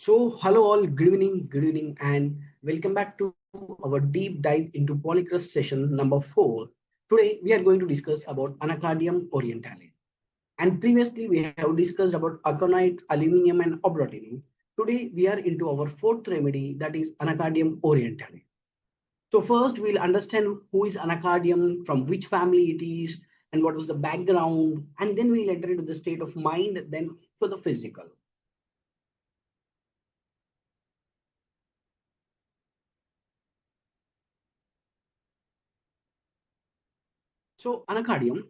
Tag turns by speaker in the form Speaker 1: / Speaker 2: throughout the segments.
Speaker 1: Hello all, good evening, and welcome back to our deep dive into Polycrust session number 4. Today, we are going to discuss about Anacardium Orientale. And previously, we have discussed about aconite, aluminium, and obrotinum. Today, we are into our fourth remedy, that is Anacardium Orientale. So first, we'll understand who is Anacardium, from which family it is, and what was the background, and then we'll enter into the state of mind, then for the physical. So anacardium,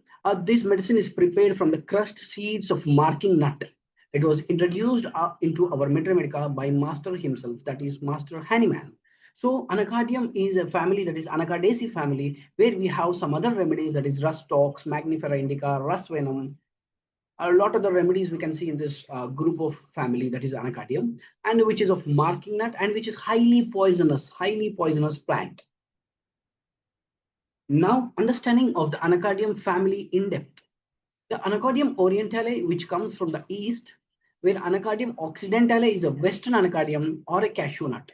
Speaker 1: this medicine is prepared from the crushed seeds of marking nut. It was introduced into our materiamedica by master himself, that is Master Hahnemann. So anacardium is a family, that is Anacardaceae family, where we have some other remedies, that is rust tox, magnifera indica, rust venom. A lot of the remedies we can see in this group of family, that is anacardium, and which is of marking nut and which is highly poisonous plant. Now, understanding of the Anacardium family in depth. The Anacardium orientale, which comes from the east, where Anacardium occidentale is a western Anacardium or a cashew nut.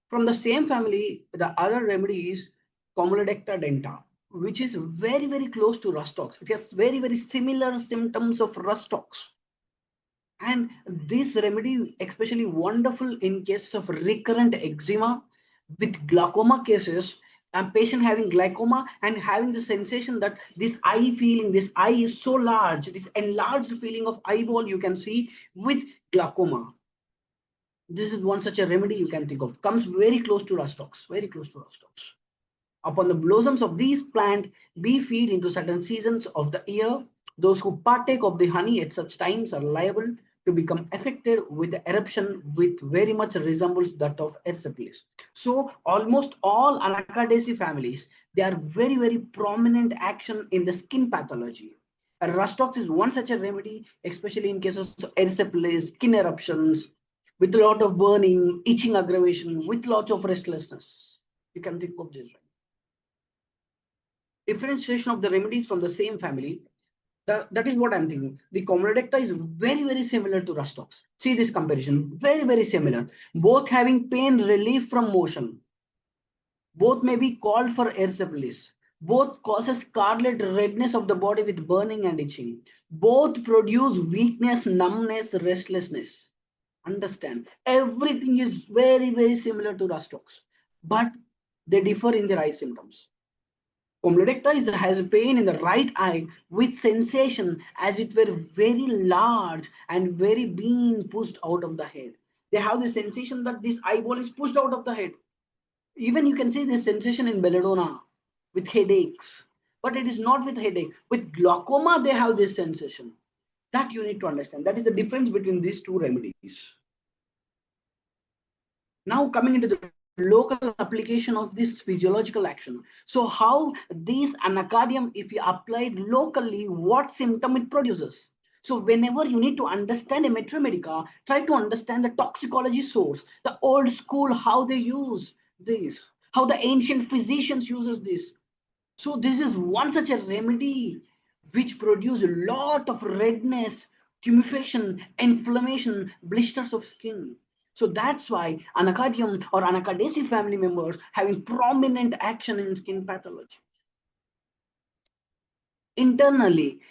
Speaker 1: From the same family, the other remedy is Comolodecta denta, which is very close to rustox. It has very similar symptoms of rustox. And this remedy especially wonderful in cases of recurrent eczema with glaucoma cases, and patient having glaucoma and having the sensation that this eye is so large, this enlarged feeling of eyeball you can see with glaucoma. This is one such a remedy you can think of. Comes very close to rustox, very close to rustox. Upon the blossoms of these plant, bee feed into certain seasons of the year. Those who partake of the honey at such times are liable to become affected with the eruption, with very much resembles that of erysipelas. So almost all Anacardaceae families, they are very prominent action in the skin pathology. Rustox is one such a remedy, especially in cases of erysipelas, skin eruptions, with a lot of burning, itching aggravation, with lots of restlessness. You can think of this, right? Differentiation of the remedies from the same family. That is what I'm thinking. The Comolodecta is very similar to rustox. See this comparison, very similar. Both having pain relief from motion. Both may be called for erysipelas. Both causes scarlet redness of the body with burning and itching. Both produce weakness, numbness, restlessness. Understand, everything is very similar to rustox, but they differ in their eye symptoms. Comolodecta has pain in the right eye with sensation as it were very large and very being pushed out of the head. They have the sensation that this eyeball is pushed out of the head. Even you can see this sensation in belladonna with headaches, but it is not with headache. With glaucoma, they have this sensation. That you need to understand. That is the difference between these two remedies. Now coming into the local application of this physiological action. So how this anacardium, if you applied locally, what symptom it produces? So whenever you need to understand a materiamedica, try to understand the toxicology source, the old school, how they use this, how the ancient physicians uses this. So this is one such a remedy which produce a lot of redness, tumefaction, inflammation, blisters of skin. So that's why Anacardium or Anacardaceae family members having prominent action in skin pathology. Internally,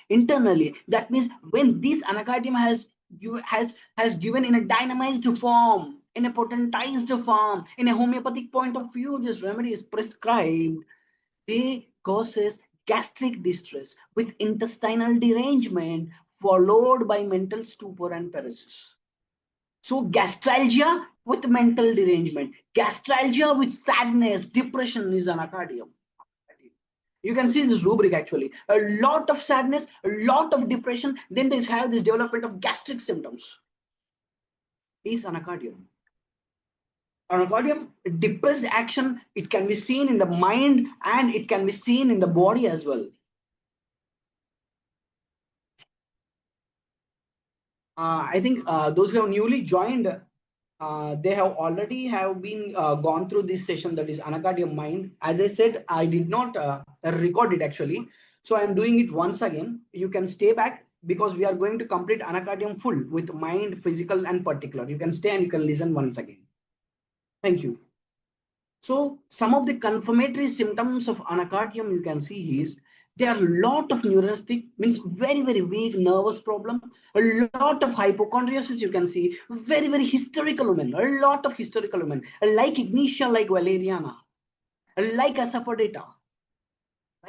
Speaker 1: that means when this Anacardium has given in a dynamized form, in a potentized form, in a homeopathic point of view, this remedy is prescribed. They causes gastric distress with intestinal derangement followed by mental stupor and paresis. So gastralgia with mental derangement, gastralgia with sadness, depression is anacardium. You can see this rubric actually. A lot of sadness, a lot of depression, then they have this development of gastric symptoms. Is anacardium. Anacardium, depressed action, it can be seen in the mind and it can be seen in the body as well. I think those who have newly joined, they have already have been gone through this session, that is Anacardium mind. As I said, I did not record it actually, so I am doing it once again. You can stay back because we are going to complete anacardium full with mind, physical, and particular. You can stay and you can listen once again. Thank you. So some of the confirmatory symptoms of anacardium you can see is there are a lot of neuristic, means very, very weak nervous problem, a lot of hypochondriasis you can see, very, very hysterical women, a lot of hysterical women, like ignitia, like valeriana, like asafoetida,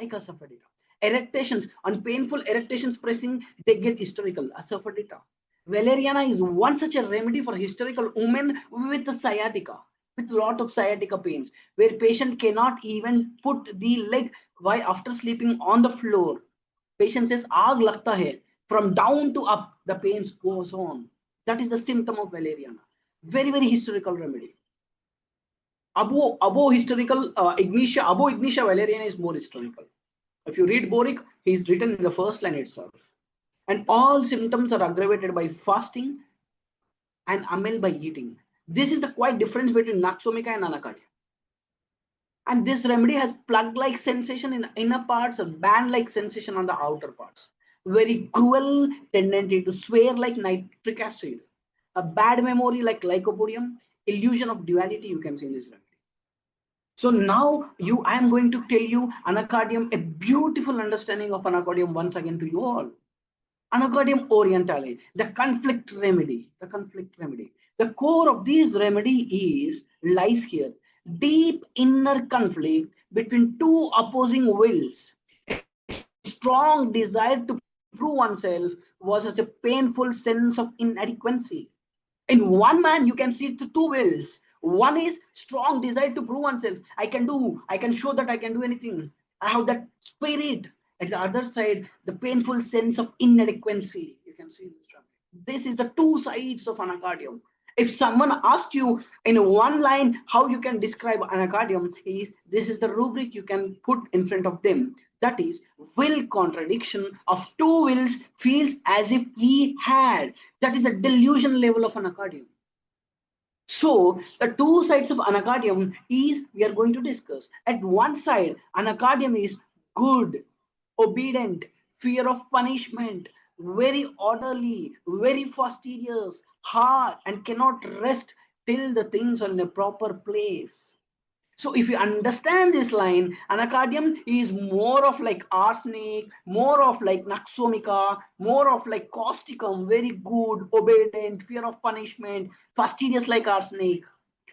Speaker 1: like asafoetida. Erectations, on painful erectations pressing, they get hysterical, asafoetida. Valeriana is one such a remedy for hysterical women with sciatica, with lot of sciatica pains, where patient cannot even put the leg while after sleeping on the floor. Patient says, "Aag lagta hai." From down to up, the pains goes on. That is the symptom of valeriana. Very, very hysterical remedy. Abo hysterical ignitia, abo ignitia valeriana is more hysterical. If you read Boric, he is written in the first line itself. And all symptoms are aggravated by fasting and amel by eating. This is the quite difference between Naxomica and Anacardium. And this remedy has plug-like sensation in the inner parts, a band-like sensation on the outer parts. Very cruel tendency to swear like nitric acid. A bad memory like lycopodium. Illusion of duality you can see in this remedy. So now I am going to tell you Anacardium, a beautiful understanding of Anacardium once again to you all. Anacardium Orientale, the conflict remedy, the conflict remedy. The core of this remedy lies here. Deep inner conflict between two opposing wills. A strong desire to prove oneself versus a painful sense of inadequacy. In one man, you can see the two wills. One is strong desire to prove oneself. I can show that I can do anything. I have that spirit. At the other side, the painful sense of inadequacy. You can see this. This is the two sides of anacardium. If someone asks you in one line how you can describe anacardium, this is the rubric you can put in front of them. That is, will contradiction of two wills feels as if he had. That is a delusion level of anacardium. So the two sides of anacardium is we are going to discuss. At one side, anacardium is good, obedient, fear of punishment, very orderly, very fastidious, hard, and cannot rest till the things are in a proper place. So if you understand this line, anacardium is more of like arsenic, more of like naxomica, more of like causticum, very good, obedient, fear of punishment, fastidious like arsenic,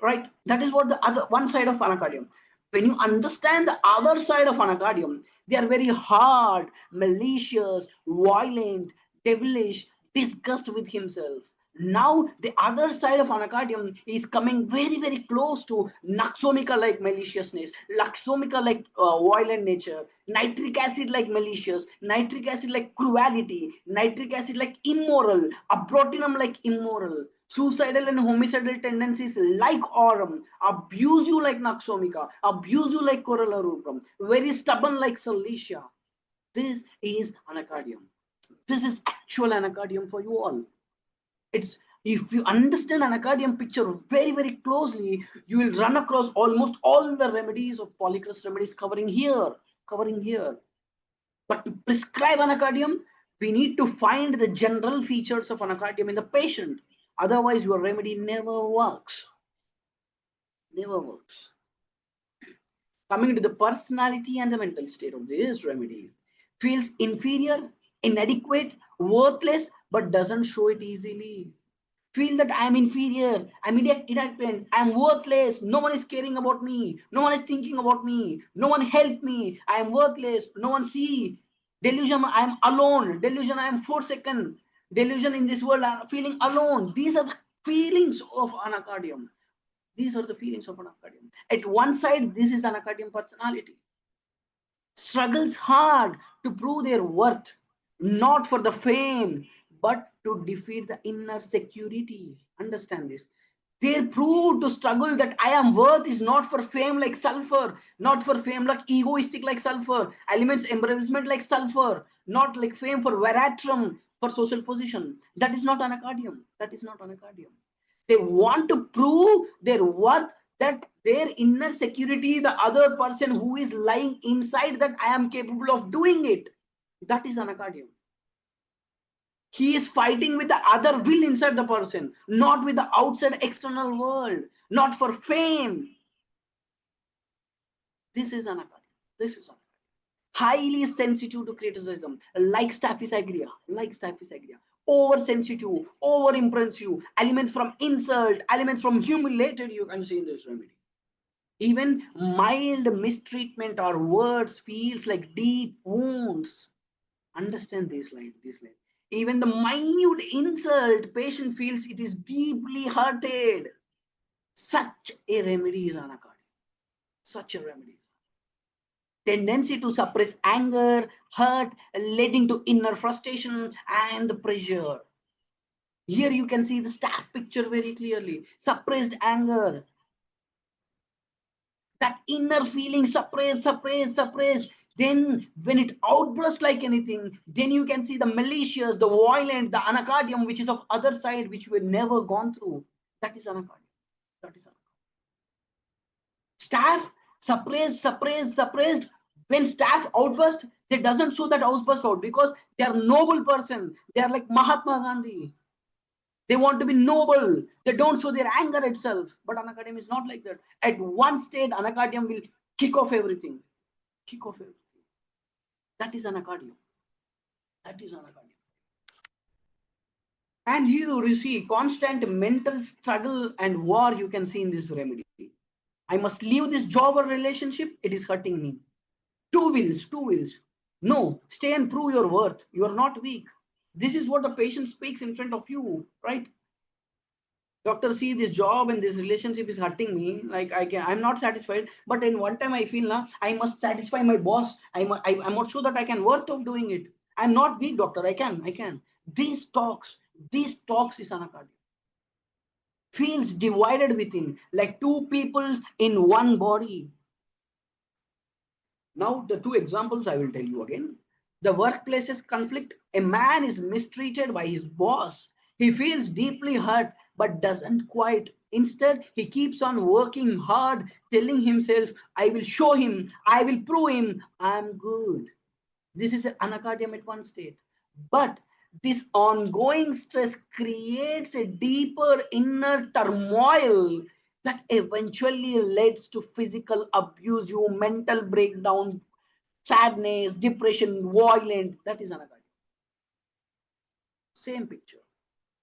Speaker 1: right? That is what the other one side of anacardium. When you understand the other side of anacardium, they are very hard, malicious, violent, devilish, disgust with himself. Now the other side of anacardium is coming very, very close to naxomica like maliciousness, laxomica like violent nature, nitric acid like malicious, nitric acid like cruelty, nitric acid like immoral, abrotinum like immoral, suicidal and homicidal tendencies like aurum, abuse you like naxomica, abuse you like corolla rubrum, very stubborn like salicia. This is anacardium. This is actual anacardium for you all. It's if you understand anacardium picture very, very closely, you will run across almost all the remedies of polycrust remedies covering here. But to prescribe anacardium, we need to find the general features of anacardium in the patient. Otherwise, your remedy never works. Never works. Coming to the personality and the mental state of this remedy, feels inferior, inadequate, worthless, but doesn't show it easily. Feel that I am inferior, I'm inadequate, I'm worthless, no one is caring about me, no one is thinking about me, no one help me, I am worthless, no one see. Delusion, I am alone. Delusion, I am forsaken. Delusion in this world, I am feeling alone. These are the feelings of anacardium. These are the feelings of anacardium. At one side, this is anacardium personality. Struggles hard to prove their worth, not for the fame, but to defeat the inner security. Understand this. They prove to struggle that I am worth is not for fame like sulfur, not for fame like egoistic like sulfur, elements embarrassment like sulfur, not like fame for veratrum, for social position. That is not anacardium. That is not anacardium. They want to prove their worth, that their inner security, the other person who is lying inside, that I am capable of doing it. That is anacardium. He is fighting with the other will inside the person, not with the outside external world, not for fame. This is anacardium. This is anacardium. Highly sensitive to criticism, like staphysagria, oversensitive, over impressive, elements from insult, elements from humiliated, you can see in this remedy. Even mild mistreatment or words feels like deep wounds. Understand this line, Even the minute insult, patient feels it is deeply hurted. Such a remedy is anacardium. Such a remedy. Tendency to suppress anger, hurt, leading to inner frustration and the pressure. Here you can see the staff picture very clearly. Suppressed anger. That inner feeling suppressed. Then when it outbursts like anything, then you can see the malicious, the violent, the anacardium, which is of other side, which we've never gone through. That is anacardium. That is anacardium. Staff suppressed. When staff outburst, they doesn't show that outburst out because they are noble person. They are like Mahatma Gandhi. They want to be noble. They don't show their anger itself. But anacardium is not like that. At one stage, anacardium will kick off everything. Kick off everything. That is anacardium. That is anacardium. And here you see constant mental struggle and war you can see in this remedy. I must leave this job or relationship. It is hurting me. Two wills. No, stay and prove your worth. You are not weak. This is what the patient speaks in front of you, right? Doctor, see, this job and this relationship is hurting me. Like I'm not satisfied. But in one time I feel I must satisfy my boss. I'm not sure that I can worth of doing it. I'm not weak, doctor. I can. These talks is anacardium. Feels divided within, like two peoples in one body. Now, the two examples I will tell you again. The workplace's conflict. A man is mistreated by his boss. He feels deeply hurt but doesn't quite. Instead, he keeps on working hard, telling himself, I will show him, I will prove him, I'm good. This is an anacardium at one state. But this ongoing stress creates a deeper inner turmoil that eventually leads to physical abuse, mental breakdown, sadness, depression, violent. That is anacardium. Same picture.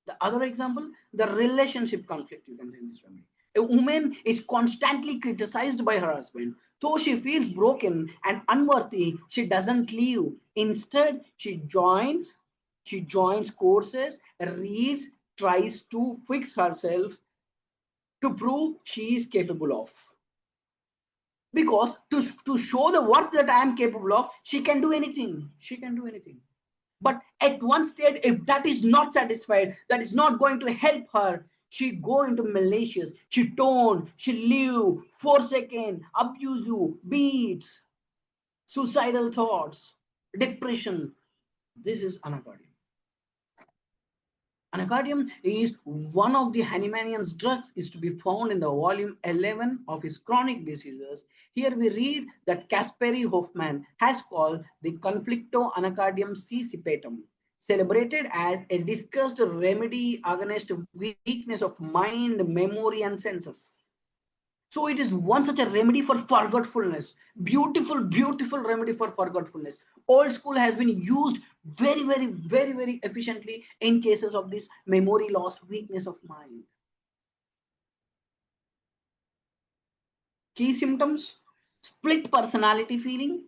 Speaker 1: The other example, the relationship conflict you can see in this family. A woman is constantly criticized by her husband. Though she feels broken and unworthy, she doesn't leave. Instead, she joins courses, reads, tries to fix herself to prove she is capable of. Because to show the worth that I am capable of, she can do anything. She can do anything. But at one stage, if that is not satisfied, that is not going to help her, she go into malicious, she tone, she leave, forsaken, abuse you, beats, suicidal thoughts, depression. This is anacardium. Anacardium is one of the Hahnemann's drugs, is to be found in the volume 11 of his chronic diseases. Here we read that Kasperi Hoffman has called the conflicto anacardium sissipatum, celebrated as a discussed remedy against weakness of mind, memory, and senses. So it is one such a remedy for forgetfulness. Beautiful remedy for forgetfulness. Old school has been used very efficiently in cases of this memory loss, weakness of mind. Key symptoms: split personality feeling,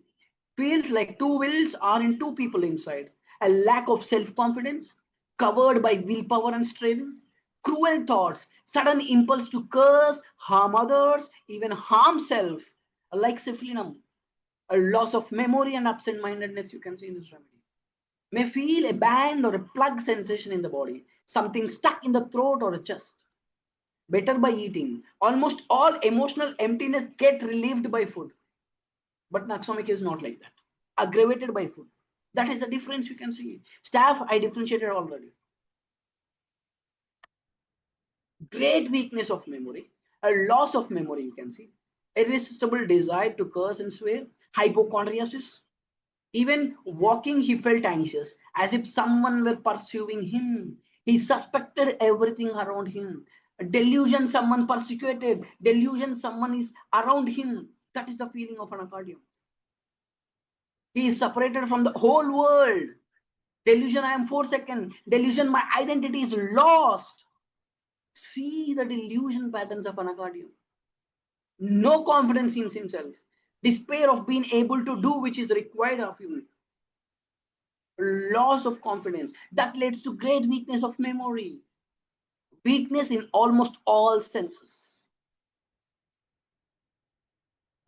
Speaker 1: feels like two wills are in two people inside, a lack of self-confidence, covered by willpower and striving, cruel thoughts, sudden impulse to curse, harm others, even harm self, like syphilinum, a loss of memory and absent-mindedness you can see in this remedy. May feel a band or a plug sensation in the body, something stuck in the throat or a chest. Better by eating. Almost all emotional emptiness get relieved by food. But Naxomic is not like that. Aggravated by food. That is the difference you can see. Staph, I differentiated already. Great weakness of memory, a loss of memory you can see, irresistible desire to curse and swear, hypochondriasis, Even walking, he felt anxious, as if someone were pursuing him. He suspected everything around him. Delusion, someone persecuted. Delusion, someone is around him. That is the feeling of anacardium. He is separated from the whole world. Delusion, I am forsaken. Delusion, my identity is lost. See the delusion patterns of anacardium. No confidence in himself. Despair of being able to do which is required of him. Loss of confidence. That leads to great weakness of memory. Weakness in almost all senses.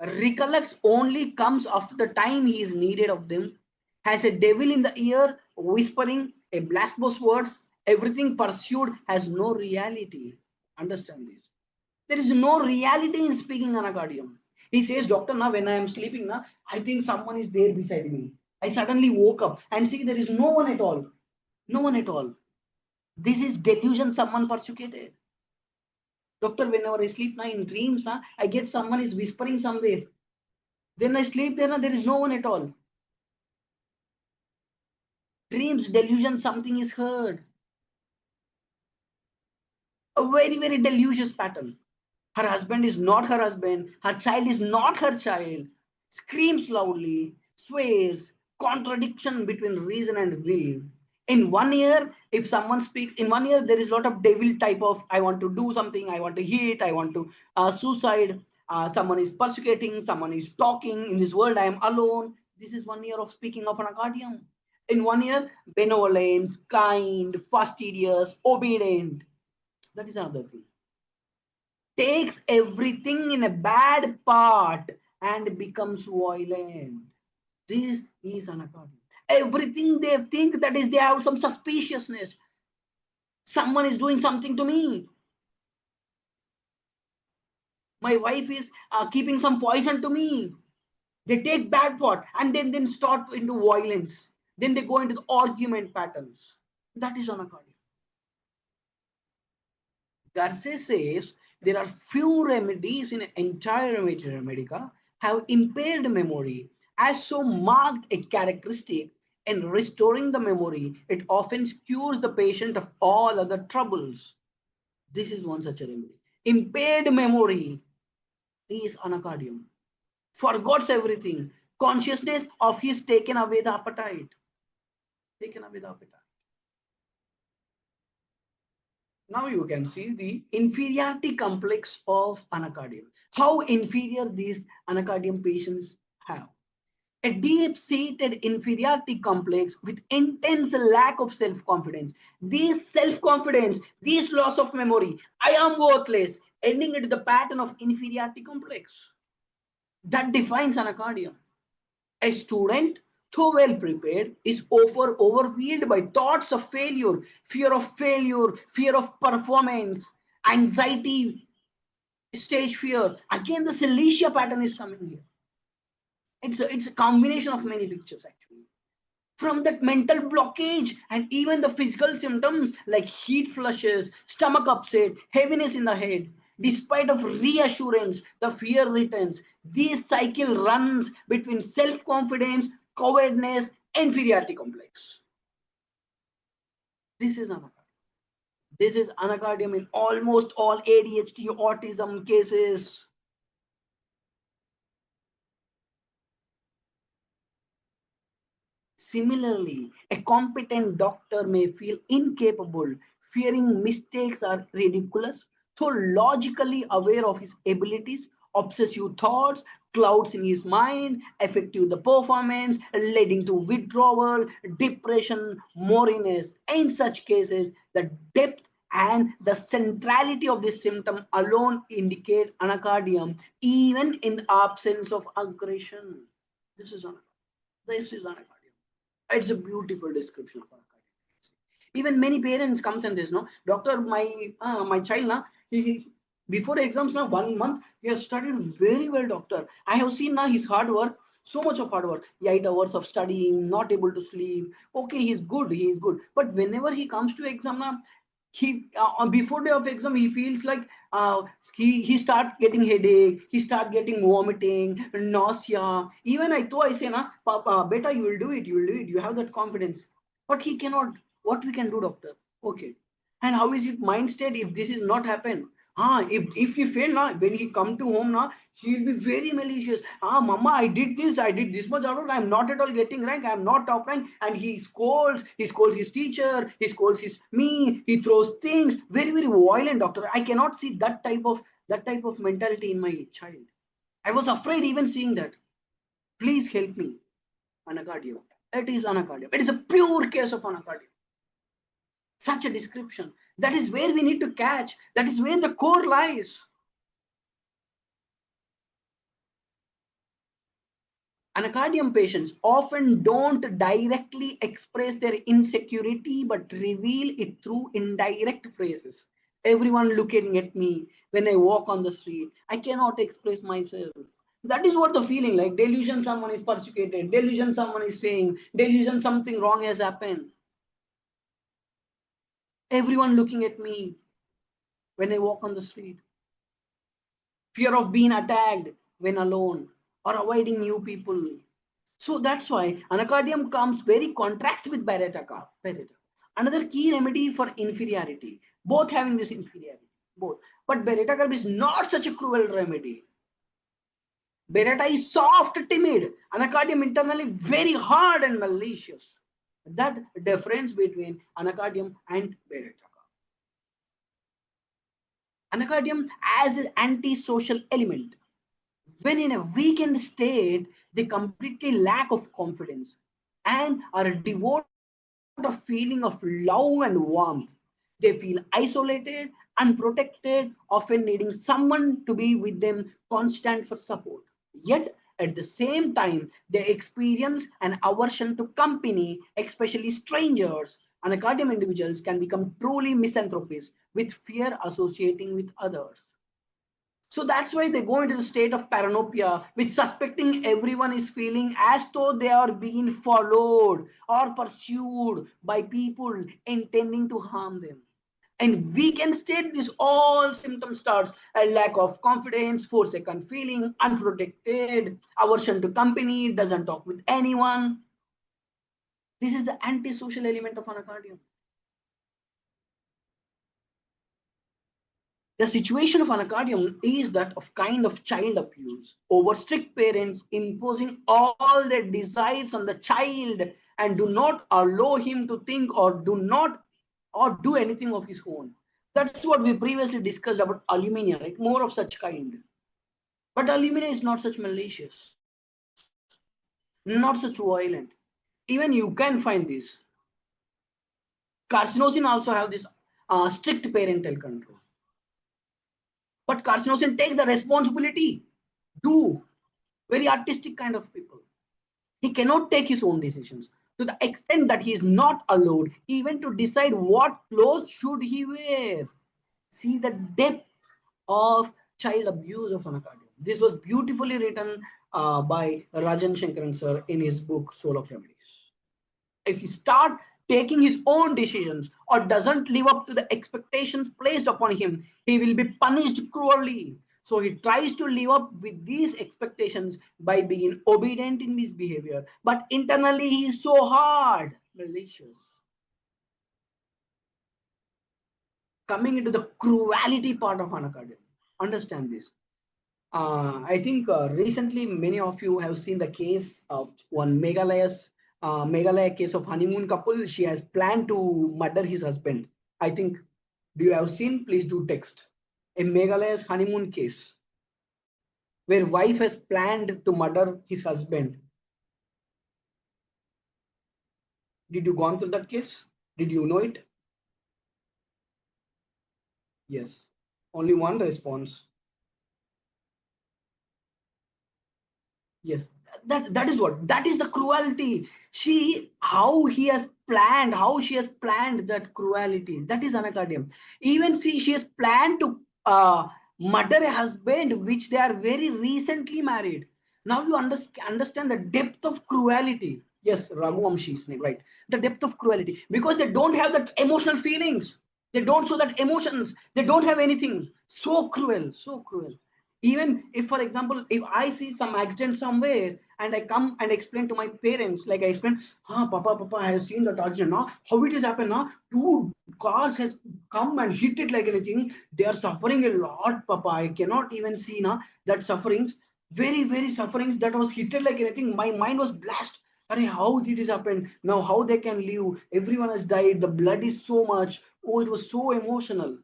Speaker 1: Recollects only comes after the time he is needed of them. Has a devil in the ear, whispering a blasphemous words. Everything pursued has no reality. Understand this. There is no reality in speaking anacardium. He says, doctor, now when I am sleeping, now I think someone is there beside me. I suddenly woke up and see there is no one at all. No one at all. This is delusion, someone persecuted. Doctor, whenever I sleep now in dreams, now I get someone is whispering somewhere. Then I sleep there, now there is no one at all. Dreams, delusion, something is heard. A very, very delusive pattern. Her husband is not her husband. Her child is not her child. Screams loudly, swears, contradiction between reason and will. In 1 year, if someone speaks, in 1 year, there is a lot of devil type of, I want to do something, I want to hit, I want to suicide. Someone is persecuting, someone is talking. In this world, I am alone. This is 1 year of speaking of anacardium. In 1 year, benevolence, kind, fastidious, obedient. That is another thing. Takes everything in a bad part and becomes violent. This is anacardium. Everything they think, that is, they have some suspiciousness. Someone is doing something to me. My wife is keeping some poison to me. They take bad part and then start into violence. Then they go into the argument patterns. That is anacardium. Garcia says there are few remedies in entire Medica have impaired memory as so marked a characteristic. In restoring the memory, it often cures the patient of all other troubles. This is one such a remedy. Impaired memory is anacardium. Forgets everything. Consciousness of his taken away the appetite. Taken away the appetite. Now you can see the inferiority complex of anacardium. How inferior these anacardium patients have. A deep-seated inferiority complex with intense lack of self-confidence. This self-confidence, this loss of memory, I am worthless, ending into the pattern of inferiority complex. That defines anacardium. A student, though well prepared, is overwhelmed by thoughts of failure, fear of performance, anxiety, stage fear. Again, the Cilicia pattern is coming here. It's a combination of many pictures actually. From that mental blockage and even the physical symptoms like heat flushes, stomach upset, heaviness in the head. Despite of reassurance, the fear returns. This cycle runs between self-confidence, cowardness, inferiority complex. This is anacardium. This is anacardium in almost all ADHD autism cases. Similarly, a competent doctor may feel incapable, fearing mistakes are ridiculous, though logically aware of his abilities, obsessive thoughts, clouds in his mind, affecting the performance, leading to withdrawal, depression, moriness. In such cases, the depth and the centrality of this symptom alone indicate anacardium, even in the absence of aggression. This is anacardium. This is anacardium. It's a beautiful description of anacardium. Even many parents comes and says, no, doctor, my child, na, before exams now 1 month, he has studied very well, doctor. I have seen now his hard work, so much of hard work, 8 hours of studying, not able to sleep. Okay, he's good, he is good. But whenever he comes to exam now, He on before day of exam, he feels like he start getting headache, he start getting vomiting, nausea. Even I say, na, Papa, beta, you will do it, you will do it. You have that confidence. But he cannot. What we can do, doctor? Okay. And how is it mind state if this is not happen? If he fail now, when he come to home now, he'll be very malicious. Mama, I did this much out of, I'm not at all getting rank, I'm not top rank, and he scolds his teacher, he scolds his me, he throws things, very, very violent, doctor. I cannot see that type of mentality in my child. I was afraid even seeing that. Please help me. Anacardium. It is anacardium. It is a pure case of anacardium. Such a description. That is where we need to catch. That is where the core lies. Anacardium patients often don't directly express their insecurity but reveal it through indirect phrases. Everyone looking at me when I walk on the street. I cannot express myself. That is what the feeling like. Delusion, someone is persecuted. Delusion, someone is saying. Delusion, something wrong has happened. Everyone looking at me when I walk on the street. Fear of being attacked when alone or avoiding new people. So that's why anacardium comes very contrast with Beretta. Another key remedy for inferiority, both having this inferiority, both. But Beretta carb is not such a cruel remedy. Beretta is soft, timid. Anacardium internally very hard and malicious. That difference between anacardium and Beretta. Anacardium as an antisocial element. When in a weakened state, they completely lack of confidence and are devoid of feeling of love and warmth. They feel isolated, unprotected, often needing someone to be with them constant for support. Yet at the same time, they experience an aversion to company, especially strangers. Anacardium individuals can become truly misanthropists with fear associating with others. So that's why they go into the state of paranoia, with suspecting everyone is feeling as though they are being followed or pursued by people intending to harm them. And we can state this all symptoms starts a lack of confidence, forsaken feeling, unprotected, aversion to company, doesn't talk with anyone. This is the antisocial element of anacardium. The situation of anacardium is that of kind of child abuse over strict parents imposing all their desires on the child and do not allow him to think or do anything of his own. That's what we previously discussed about alumina, right? More of such kind. But alumina is not such malicious, not such violent. Even you can find this. Carcinosin also have this strict parental control. But carcinosin takes the responsibility. Do very artistic kind of people. He cannot take his own decisions to the extent that he is not allowed even to decide what clothes should he wear. See the depth of child abuse of anacardium. This was beautifully written by Rajan Shankaran sir in his book Soul of Remedies. If he start taking his own decisions or doesn't live up to the expectations placed upon him, he will be punished cruelly. So he tries to live up with these expectations by being obedient in his behavior, but internally he is so hard, malicious. Coming into the cruelty part of anacardium, understand this. I think recently many of you have seen the case of one Meghalaya case of honeymoon couple. She has planned to murder his husband. I think, do you have seen? Please do text. A Meghalaya's honeymoon case where wife has planned to murder his husband. Did you gone through that case? Did you know it? Yes. Only one response. Yes, that is the cruelty. How she has planned that cruelty. That is anacardium. Even see, she has planned to murder a husband which they are very recently married. Now you understand the depth of cruelty. Yes, Raghuamshi's name, right? The depth of cruelty because they don't have that emotional feelings. They don't show that emotions. They don't have anything. So cruel, so cruel. Even if, for example, if I see some accident somewhere and I come and explain to my parents, like I explain, Papa, I have seen that accident now. How it has happened now? Two cars has come and hit it like anything. They are suffering a lot, Papa. I cannot even see now that sufferings, very, very sufferings that was hit like anything. My mind was blast. Arey, how did this happen? Now how they can live? Everyone has died. The blood is so much. Oh, it was so emotional.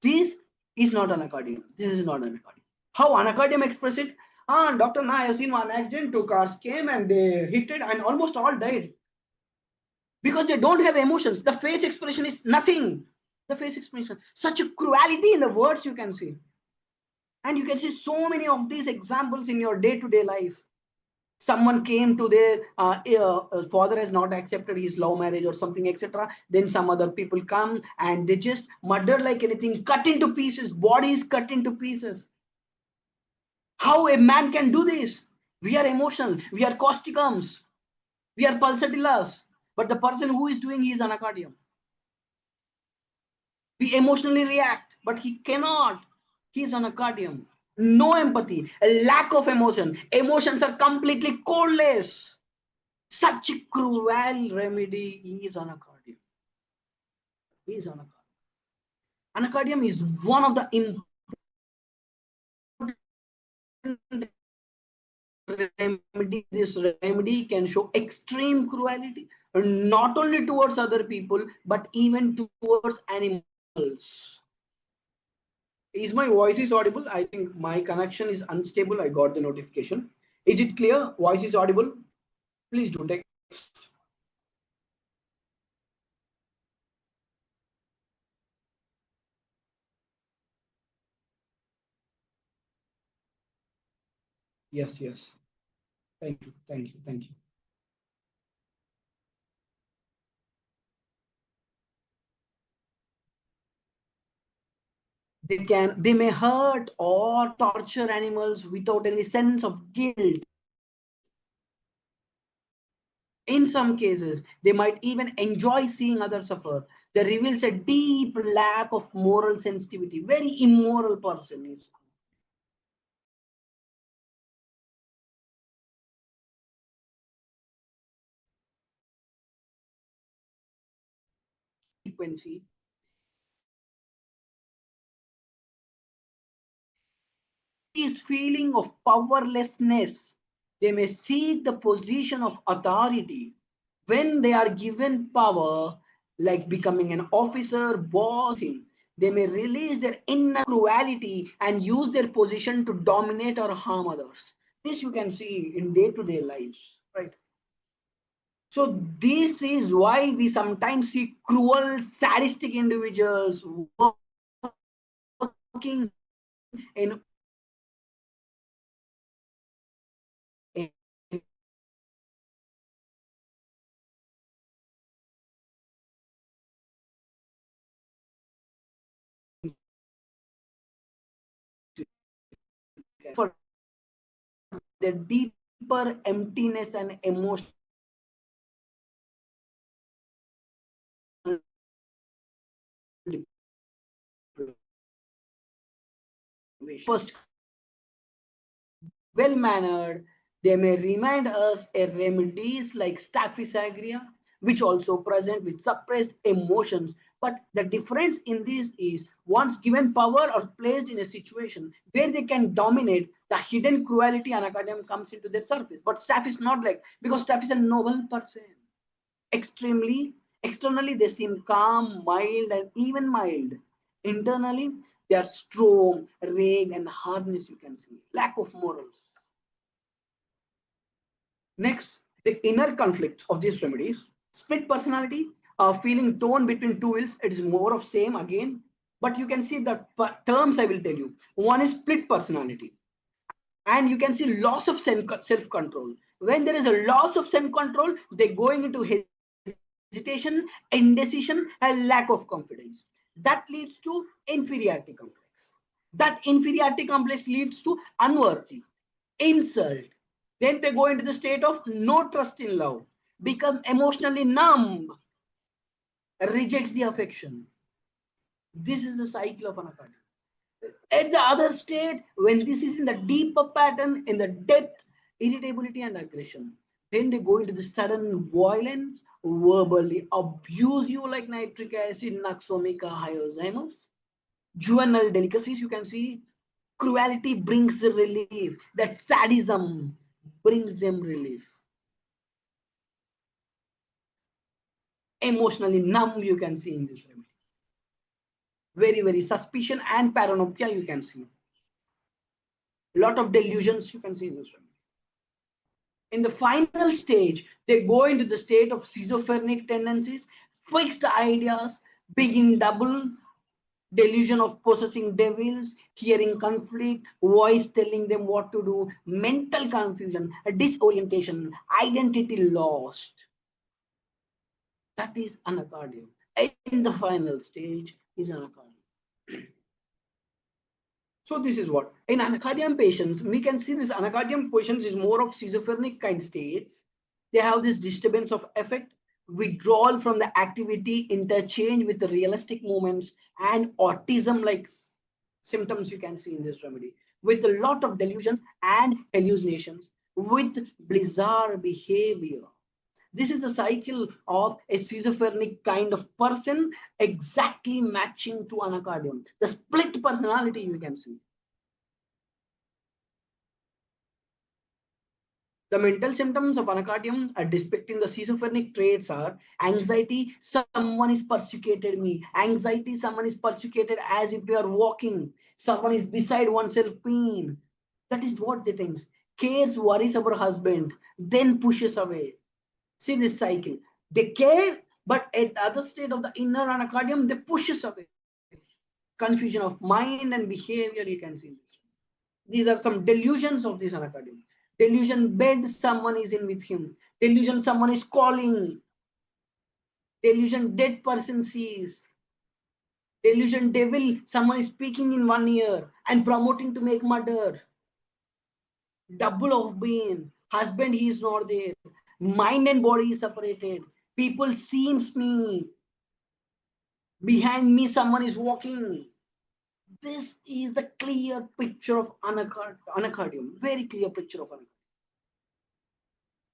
Speaker 1: This is not anacardium. This is not anacardium. How anacardium express it? Doctor, now I have seen one accident. Two cars came and they hit it and almost all died because they don't have emotions. The face expression is nothing. The face expression, such a cruelty in the words you can see, and you can see so many of these examples in your day-to-day life. Someone came to their father has not accepted his love marriage or something, etc. Then some other people come and they just murder like anything, cut into pieces, bodies cut into pieces. How a man can do this? We are emotional, we are causticums, we are pulsatillas, but the person who is doing, he is anacardium. We emotionally react, but he cannot. He is anacardium. No empathy, a lack of emotion. Emotions are completely coldless. Such a cruel remedy is anacardium. Is anacardium. Anacardium is one of the important remedy. This remedy can show extreme cruelty, not only towards other people, but even towards animals. Is my voice is audible? I think my connection is unstable. I got the notification. Is it clear? Voice is audible? Please do text. Yes, yes. Thank you. Thank you. Thank you. They may hurt or torture animals without any sense of guilt. In some cases, they might even enjoy seeing others suffer. That reveals a deep lack of moral sensitivity. Very immoral person is. Frequency is feeling of powerlessness. They may seek the position of authority when they are given power, like becoming an officer, boss. They may release their inner cruelty and use their position to dominate or harm others. This you can see in day-to-day lives, right? So this is why we sometimes see cruel, sadistic individuals working in for the deeper emptiness and emotional. First, well mannered, they may remind us a remedies like staphysagria, which also present with suppressed emotions. But the difference in this is once given power or placed in a situation where they can dominate, the hidden cruelty and anacardium comes into their surface. But staph is not like, because staph is a noble person. Extremely, externally they seem calm, mild, and even mild. Internally, they are strong, rage, and hardness, you can see. Lack of morals. Next, the inner conflicts of these remedies. Split personality, feeling torn between two wills. It is more of same again. But you can see the terms I will tell you. One is split personality. And you can see loss of self-control. When there is a loss of self-control, they're going into hesitation, indecision, and lack of confidence. That leads to inferiority complex. That inferiority complex leads to unworthy, insult. Then they go into the state of no trust in love, become emotionally numb, rejects the affection. This is the cycle of anacardium. At the other state, when this is in the deeper pattern, in the depth, irritability and aggression, then they go into the sudden violence, verbally abuse you like nitric acid, naxomica, hyozymus. Juvenile delicacies, you can see. Cruelty brings the relief. That sadism brings them relief. Emotionally numb, you can see in this remedy. Very, very suspicion and paranoia, you can see. Lot of delusions, you can see in this remedy. In the final stage, they go into the state of schizophrenic tendencies, fixed ideas, begin double, delusion of possessing devils, hearing conflict, voice telling them what to do, mental confusion, a disorientation, identity lost. That is anacardium. In the final stage is anacardium. So this is what in anacardium patients we can see. This anacardium patients is more of schizophrenic kind states. They have this disturbance of affect, withdrawal from the activity, interchange with the realistic moments, and autism like symptoms you can see in this remedy, with a lot of delusions and hallucinations, with bizarre behavior. This is the cycle of a schizophrenic kind of person, exactly matching to anacardium. The split personality you can see. The mental symptoms of anacardium are depicting the schizophrenic traits are anxiety, someone is persecuted me. Anxiety, someone is persecuted as if we are walking. Someone is beside oneself, pain. That is what they think. Cares, worries about husband, then pushes away. See this cycle. They care, but at the other state of the inner anacardium, they pushes away. Confusion of mind and behavior, you can see this. These are some delusions of this anacardium. Delusion bed, someone is in with him. Delusion, someone is calling. Delusion, dead person sees. Delusion, devil, someone is speaking in one ear and promoting to make murder. Double of pain. Husband, he is not there. Mind and body is separated. People seems me. Behind me, someone is walking. This is the clear picture of anacardium. Very clear picture of anacardium.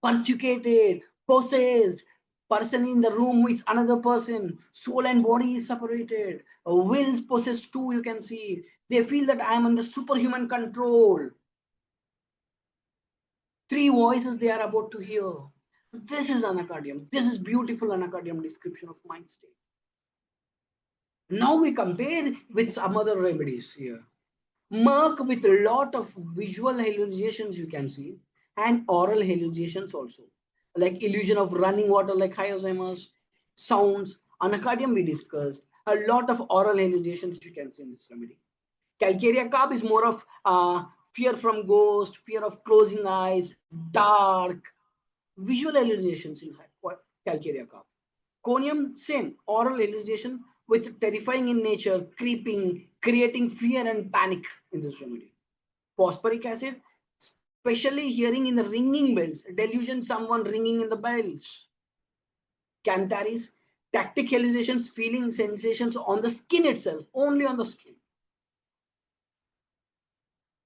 Speaker 1: Persecuted, possessed, person in the room with another person, soul and body is separated, wills possessed too, you can see. They feel that I am under superhuman control. Three voices they are about to hear. This is anacardium. This is beautiful anacardium description of mind state. Now we compare with some other remedies here. Merc with a lot of visual hallucinations you can see, and oral hallucinations also, like illusion of running water like hyozymus, sounds, anacardium we discussed, a lot of oral hallucinations you can see in this remedy. Calcarea carb is more of fear from ghost, fear of closing eyes, dark, visual hallucinations in calcarea carb. Conium, same, oral hallucination with terrifying in nature, creeping, creating fear and panic in this remedy. Phosphoric acid, especially hearing in the ringing bells, delusion, someone ringing in the bells. Cantharis, tactic hallucinations, feeling sensations on the skin itself, only on the skin.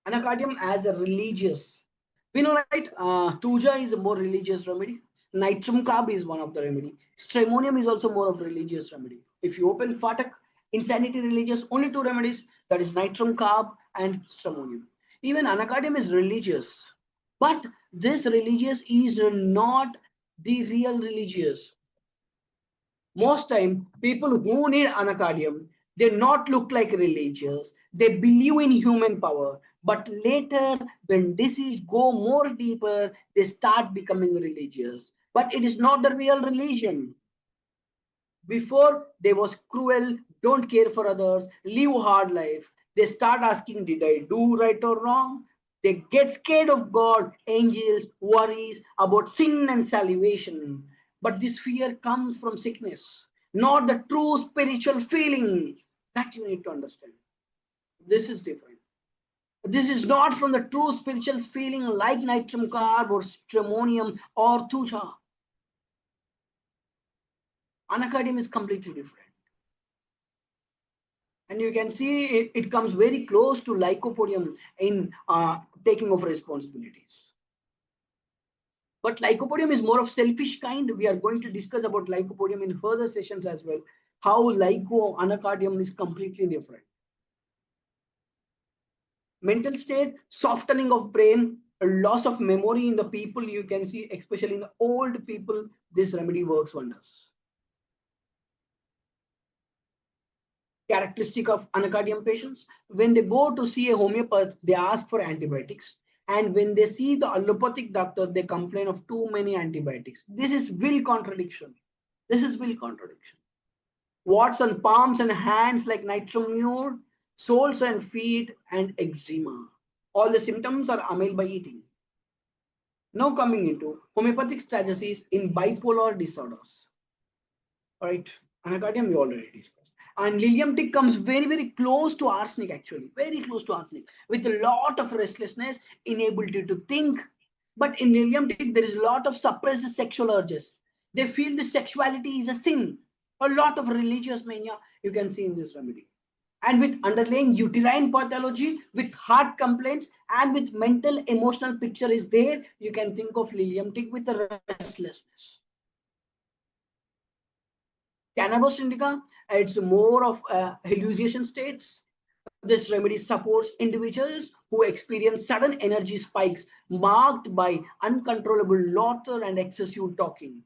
Speaker 1: Anacardium as a religious. We know, right? Tuja is a more religious remedy. Nitrum carb is one of the remedy. Stramonium is also more of religious remedy. If you open Fatak, insanity religious, only two remedies, that is nitrum carb and stramonium. Even anacardium is religious, but this religious is not the real religious. Most time, people who need anacardium, they not look like religious. They believe in human power. But later, when disease go more deeper, they start becoming religious. But it is not the real religion. Before, they was cruel, don't care for others, live hard life. They start asking, did I do right or wrong? They get scared of God, angels, worries about sin and salvation. But this fear comes from sickness, not the true spiritual feeling. That you need to understand. This is different. This is not from the true spiritual feeling like nitrum carb or stramonium or thuja. Anacardium is completely different. And you can see it comes very close to lycopodium in taking of responsibilities. But lycopodium is more of selfish kind. We are going to discuss about lycopodium in further sessions as well. How anacardium is completely different. Mental state, softening of brain, a loss of memory in the people, you can see, especially in the old people, this remedy works wonders. Characteristic of anacardium patients, when they go to see a homeopath, they ask for antibiotics. And when they see the allopathic doctor, they complain of too many antibiotics. This is will contradiction. This is will contradiction. Warts on palms and hands like nitromure, soles and feet, and eczema. All the symptoms are amyl by eating. Now coming into homeopathic strategies in bipolar disorders. All right, anacardium we already discussed. And lilium tick comes very, very close to arsenic, actually, very close to arsenic, with a lot of restlessness, inability to think. But in lilium tick, there is a lot of suppressed sexual urges. They feel the sexuality is a sin. A lot of religious mania you can see in this remedy. And with underlying uterine pathology, with heart complaints, and with mental emotional picture is there, you can think of lilium tick with the restlessness. Cannabis indica, it's more of hallucination states. This remedy supports individuals who experience sudden energy spikes marked by uncontrollable laughter and excessive talking,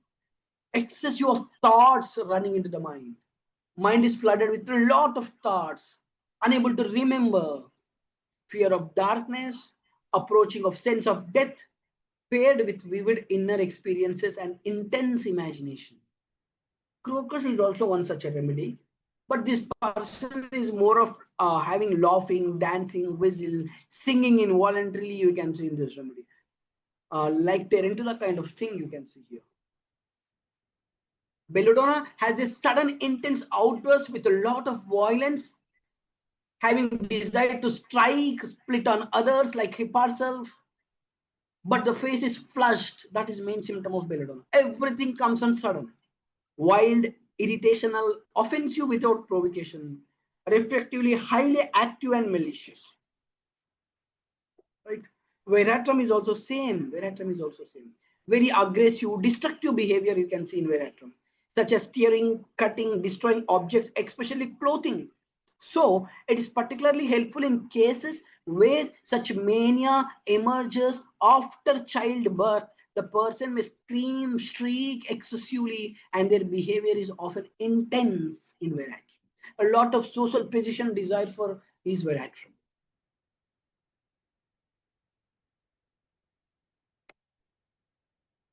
Speaker 1: excessive of thoughts running into the mind. Mind is flooded with a lot of thoughts, unable to remember, fear of darkness, approaching of sense of death, paired with vivid inner experiences and intense imagination. Crocus is also one such a remedy, but this person is more of having laughing, dancing, whistle, singing involuntarily. You can see in this remedy, like tarantula kind of thing. You can see here. Belladonna has a sudden intense outburst with a lot of violence, having desire to strike, split on others like hip herself, but the face is flushed. That is main symptom of belladonna. Everything comes on sudden. Wild, irritational, offensive without provocation, reflectively highly active and malicious. Right? Veratrum is also same. Veratrum is also same. Very aggressive, destructive behavior you can see in veratrum, such as tearing, cutting, destroying objects, especially clothing. So it is particularly helpful in cases where such mania emerges after childbirth. The person may scream, shriek excessively, and their behavior is often intense in veratrum. A lot of social position desire for is veratrum.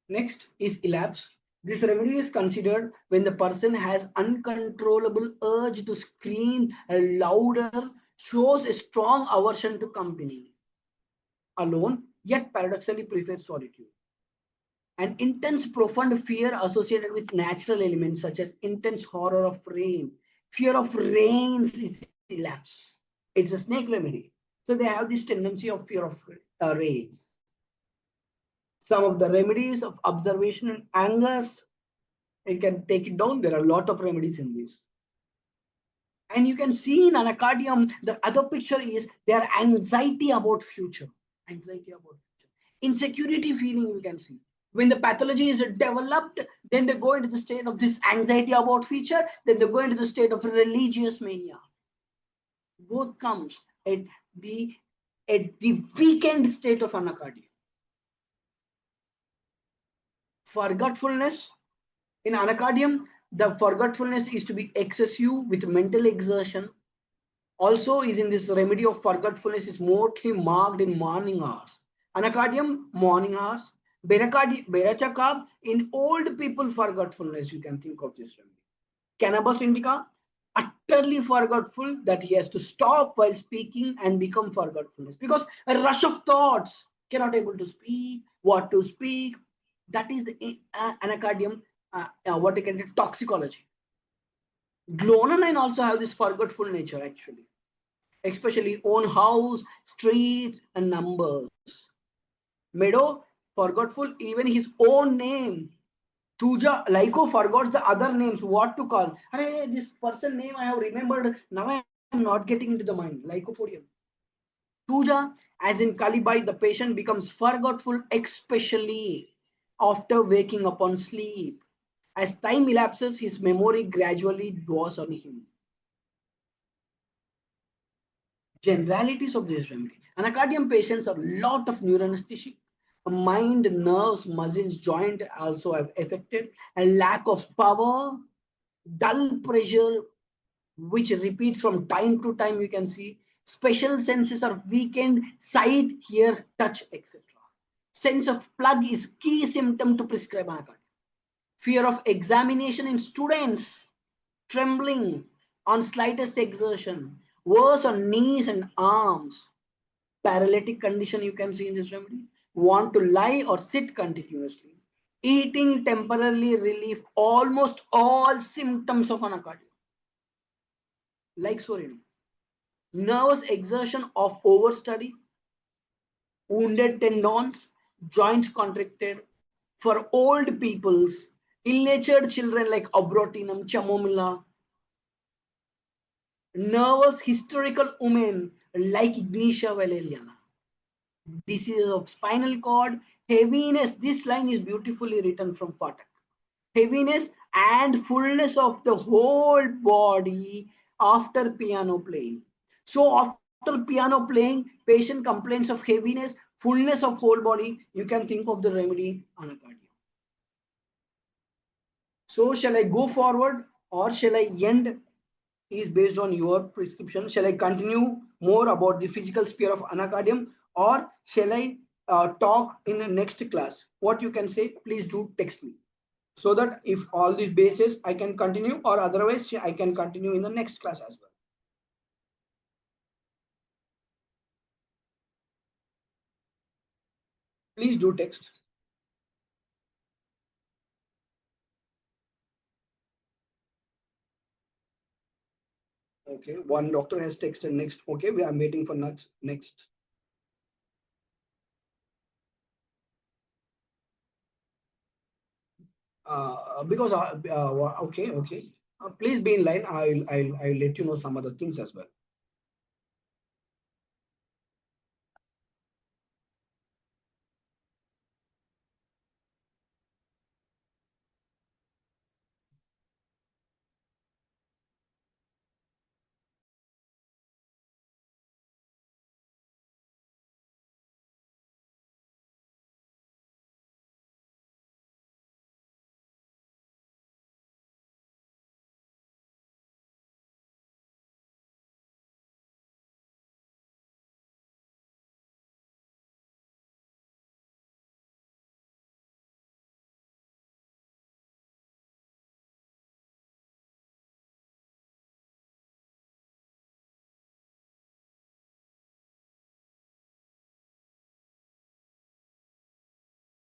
Speaker 1: Next is elapse. This remedy is considered when the person has uncontrollable urge to scream louder, shows a strong aversion to company, alone, yet paradoxically prefers solitude. An intense, profound fear associated with natural elements such as intense horror of rain. Fear of rains is elapse. It's a snake remedy. So they have this tendency of fear of rain. Some of the remedies of observation and angers, you can take it down. There are a lot of remedies in this. And you can see in anacardium, the other picture is their anxiety about future. Anxiety about future. Insecurity feeling you can see. When the pathology is developed, then they go into the state of this anxiety about future, then they go into the state of religious mania. Both comes at the weakened state of anacardium. Forgetfulness. In anacardium, the forgetfulness is to be excessive with mental exertion. Also is in this remedy of forgetfulness is mostly marked in morning hours. Anacardium, morning hours. Berachaka, in old people forgetfulness, you can think of this remedy. Cannabis indica, utterly forgetful that he has to stop while speaking and become forgetfulness. Because a rush of thoughts, cannot able to speak, what to speak. That is the anacardium, what you can get toxicology. Glononine also have this forgetful nature actually, especially own house, streets, and numbers. Meadow, forgetful even his own name. Tuja, Lyco forgot the other names, what to call. Hey, this person name I have remembered. Now I I'm not getting into the mind. Lycopodium. Tuja, as in Kalibai, the patient becomes forgetful, especially after waking up on sleep. As time elapses, his memory gradually draws on him. Generalities of this remedy. Anacardium patients are a lot of neuroanesthetic. Mind, nerves, muscles, joint also have affected. A lack of power, dull pressure, which repeats from time to time. You can see special senses are weakened, sight, hear, touch, etc. Sense of plug is key symptom to prescribe anacardium. Fear of examination in students, trembling on slightest exertion, worse on knees and arms, paralytic condition you can see in this remedy, want to lie or sit continuously, eating temporarily relief almost all symptoms of anacardium, like Sorino. Nervous exertion of overstudy, wounded tendons, joints contracted. For old peoples, ill-natured children like abrotinum, chamomilla, nervous hysterical women like Ignatia valeriana. Diseases of spinal cord, heaviness. This line is beautifully written from Fatak. Heaviness and fullness of the whole body after piano playing. So after piano playing, patient complains of heaviness, fullness of whole body. You can think of the remedy anacardium. So shall I go forward or shall I end? Is based on your prescription. Shall I continue more about the physical sphere of anacardium or shall I talk in the next class? What you can say, please do text me so that if all these bases I can continue, or otherwise I can continue in the next class as well. Please do text. Okay, one doctor has texted next. Okay, we are waiting for next. Because okay, please be in line. I'll let you know some other things as well.